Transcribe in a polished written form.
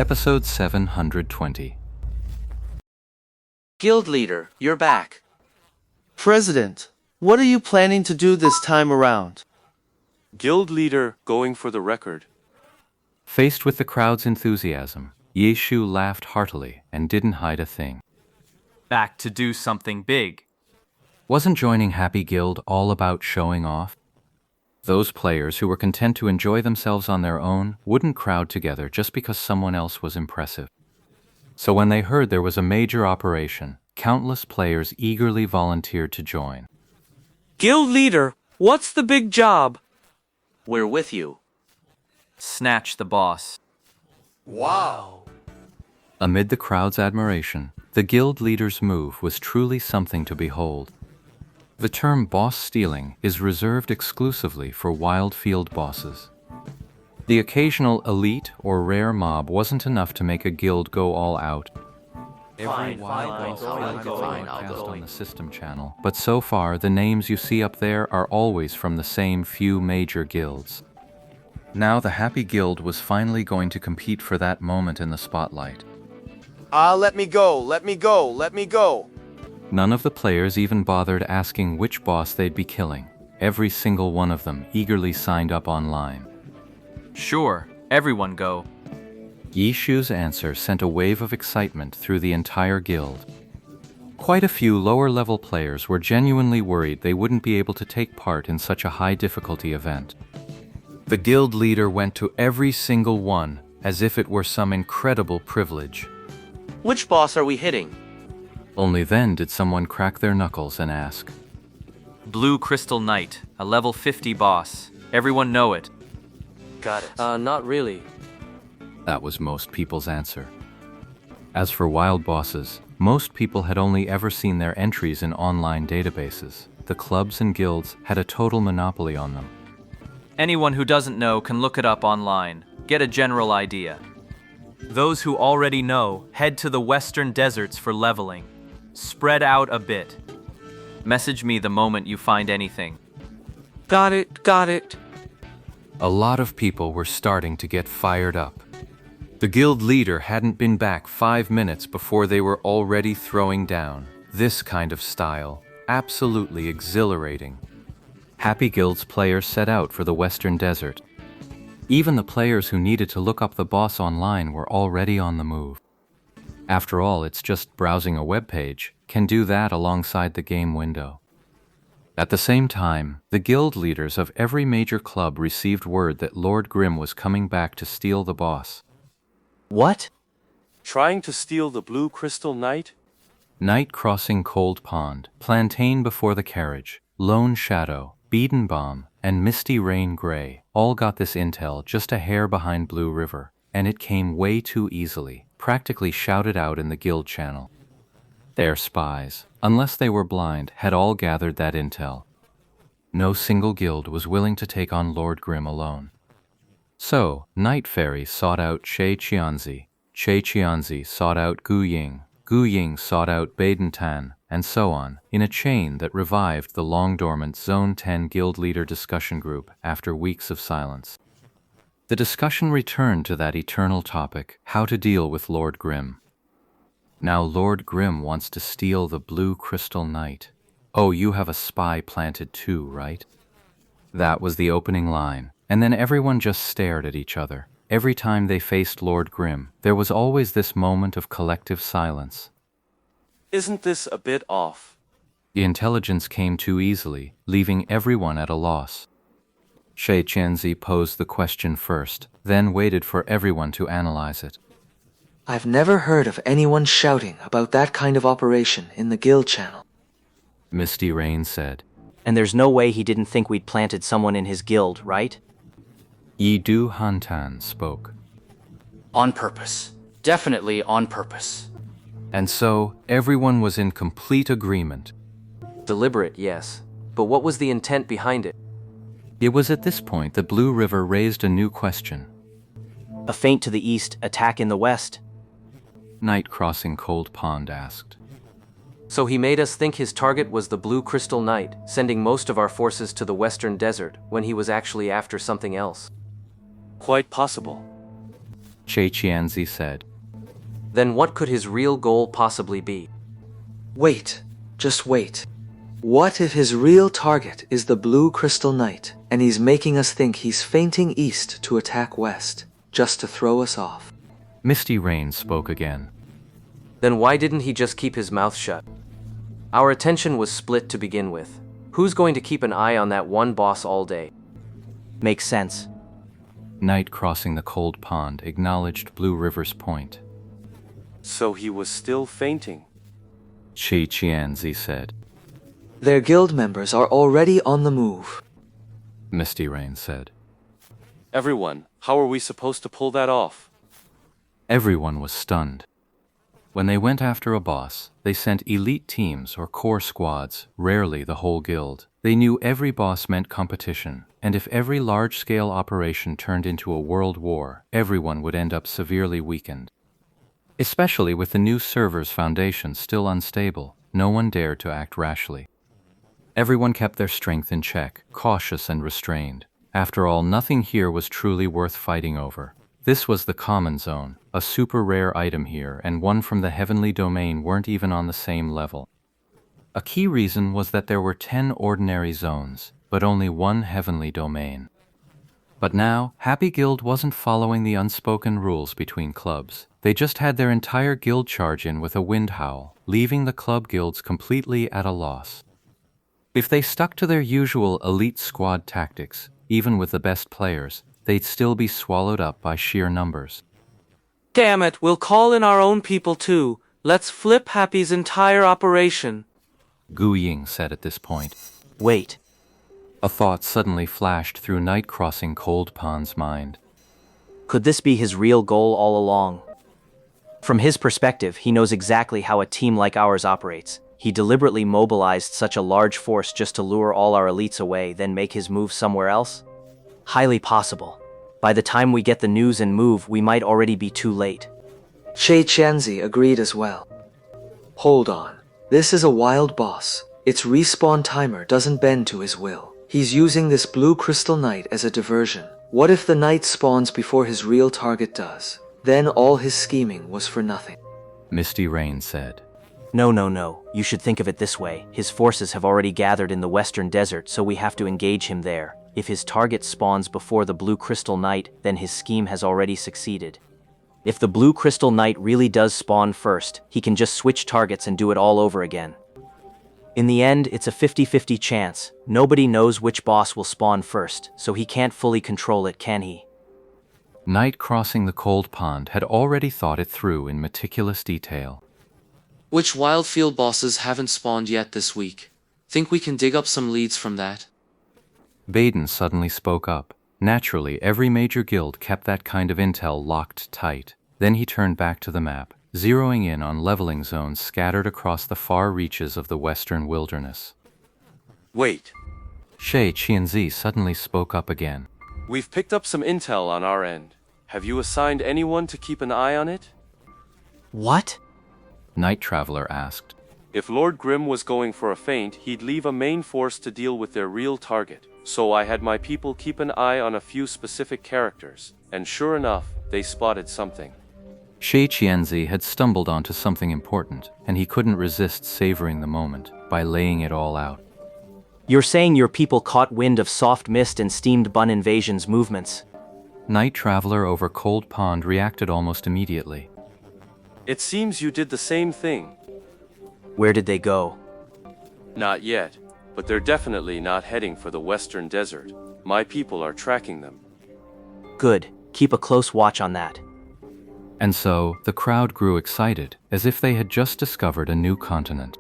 Episode 720. Guild leader, you're back. President, what are you planning to do this time around? Guild leader going for the record. Faced with the crowd's enthusiasm, Yeshu laughed heartily and didn't hide a thing. Back to do something big. Wasn't joining Happy Guild all about showing off? Those players who were content to enjoy themselves on their own wouldn't crowd together just because someone else was impressive. So when they heard there was a major operation, countless players eagerly volunteered to join. Guild leader, what's the big job? We're with you. Snatch the boss. Amid the crowd's admiration, the guild leader's move was truly something to behold. The term boss stealing is reserved exclusively for wild field bosses. The occasional elite or rare mob wasn't enough to make a guild go all out. Every wild boss broadcast on the system channel, but so far the names you see up there are always from the same few major guilds. Now the Happy Guild was finally going to compete for that moment in the spotlight. Let me go. None of the players even bothered asking which boss they'd be killing. Every single one of them eagerly signed up online. Sure, everyone go. Yishu's answer sent a wave of excitement through the entire guild. Quite a few lower-level players were genuinely worried they wouldn't be able to take part in such a high-difficulty event. The guild leader went to every single one as if it were some incredible privilege. Which boss are we hitting? Only then did someone crack their knuckles and ask, Blue Crystal Knight, a level 50 boss. Everyone know it. Got it. Not really. That was most people's answer. As for wild bosses, most people had only ever seen their entries in online databases. The clubs and guilds had a total monopoly on them. Anyone who doesn't know can look it up online, get a general idea. Those who already know, head to the western deserts for leveling. Spread out a bit. Message me the moment you find anything. Got it. A lot of people were starting to get fired up. The guild leader hadn't been back 5 minutes before they were already throwing down. This kind of style, absolutely exhilarating. Happy Guild's players set out for the western desert. Even the players who needed to look up the boss online were already on the move. After all, it's just browsing a web page, can do that alongside the game window. At the same time, the guild leaders of every major club received word that Lord Grimm was coming back to steal the boss. What? Trying to steal the Blue Crystal Knight? Night Crossing Cold Pond, Plantain Before the Carriage, Lone Shadow, Beadenbaum, and Misty Rain Gray all got this intel just a hair behind Blue River, and it came way too easily, practically shouted out in the guild channel. Their spies, unless they were blind, had all gathered that intel. No single guild was willing to take on Lord Grimm alone. So, Night Fairy sought out Che Qianzi sought out Gu Ying sought out Baden Tan, and so on, in a chain that revived the long-dormant Zone 10 guild leader discussion group after weeks of silence. The discussion returned to that eternal topic, how to deal with Lord Grimm. Now Lord Grimm wants to steal the Blue Crystal Knight. Oh, you have a spy planted too, right? That was the opening line, and then everyone just stared at each other. Every time they faced Lord Grimm, there was always this moment of collective silence. Isn't this a bit off? The intelligence came too easily, leaving everyone at a loss. Che Qianzi posed the question first, then waited for everyone to analyze it. I've never heard of anyone shouting about that kind of operation in the guild channel. Misty Rain said. And there's no way he didn't think we'd planted someone in his guild, right? Yidu Hantan spoke. On purpose. Definitely on purpose. And so, everyone was in complete agreement. Deliberate, yes. But what was the intent behind it? It was at this point that Blue River raised a new question. A feint to the east, attack in the west. Night Crossing Cold Pond asked. So he made us think his target was the Blue Crystal Knight, sending most of our forces to the western desert when he was actually after something else. Quite possible. Qianzi said. Then what could his real goal possibly be? Wait, just wait. What if his real target is the Blue Crystal Knight, and he's making us think he's feinting east to attack west, just to throw us off? Misty Rain spoke again. Then why didn't he just keep his mouth shut? Our attention was split to begin with. Who's going to keep an eye on that one boss all day? Makes sense. Night crossing the cold pond acknowledged Blue River's point. So he was still fainting. Qianzi said. Their guild members are already on the move. Misty Rain said. Everyone, how are we supposed to pull that off? Everyone was stunned. When they went after a boss, they sent elite teams or core squads, rarely the whole guild. They knew every boss meant competition, and if every large-scale operation turned into a world war, everyone would end up severely weakened. Especially with the new server's foundation still unstable, no one dared to act rashly. Everyone kept their strength in check, cautious and restrained. After all, nothing here was truly worth fighting over. This was the common zone, a super rare item here, and one from the heavenly domain weren't even on the same level. A key reason was that there were 10 ordinary zones, but only one heavenly domain. But now, Happy Guild wasn't following the unspoken rules between clubs. They just had their entire guild charge in with a wind howl, leaving the club guilds completely at a loss. If they stuck to their usual elite squad tactics, even with the best players, they'd still be swallowed up by sheer numbers. Damn it, we'll call in our own people too. Let's flip Happy's entire operation. Gu Ying said at this point. Wait. A thought suddenly flashed through Night Crossing Cold Pond's mind. Could this be his real goal all along? From his perspective, he knows exactly how a team like ours operates. He deliberately mobilized such a large force just to lure all our elites away, then make his move somewhere else? Highly possible. By the time we get the news and move, we might already be too late. Qianzi agreed as well. Hold on. This is a wild boss. Its respawn timer doesn't bend to his will. He's using this Blue Crystal Knight as a diversion. What if the Knight spawns before his real target does? Then all his scheming was for nothing. Misty Rain said. No. You should think of it this way. His forces have already gathered in the western desert, so we have to engage him there. If his target spawns before the Blue Crystal Knight, then his scheme has already succeeded. If the Blue Crystal Knight really does spawn first, he can just switch targets and do it all over again. In the end, it's a 50-50 chance. Nobody knows which boss will spawn first, so he can't fully control it, can he? Night Crossing the Cold Pond had already thought it through in meticulous detail. Which Wildfield bosses haven't spawned yet this week? Think we can dig up some leads from that? Baden suddenly spoke up. Naturally, every major guild kept that kind of intel locked tight. Then he turned back to the map, zeroing in on leveling zones scattered across the far reaches of the western wilderness. Wait, Qianzi suddenly spoke up again. we've picked up some intel on our end. Have you assigned anyone to keep an eye on it? What? Night Traveler asked. If Lord Grimm was going for a feint, he'd leave a main force to deal with their real target. So I had my people keep an eye on a few specific characters, and sure enough, they spotted something. Qianzi had stumbled onto something important, and he couldn't resist savoring the moment by laying it all out. You're saying your people caught wind of Soft Mist and Steamed Bun Invasion's movements? Night Traveler over Cold Pond reacted almost immediately. It seems you did the same thing. Where did they go? Not yet, but they're definitely not heading for the western desert. My people are tracking them. Good. Keep a close watch on that. And so, the crowd grew excited, as if they had just discovered a new continent.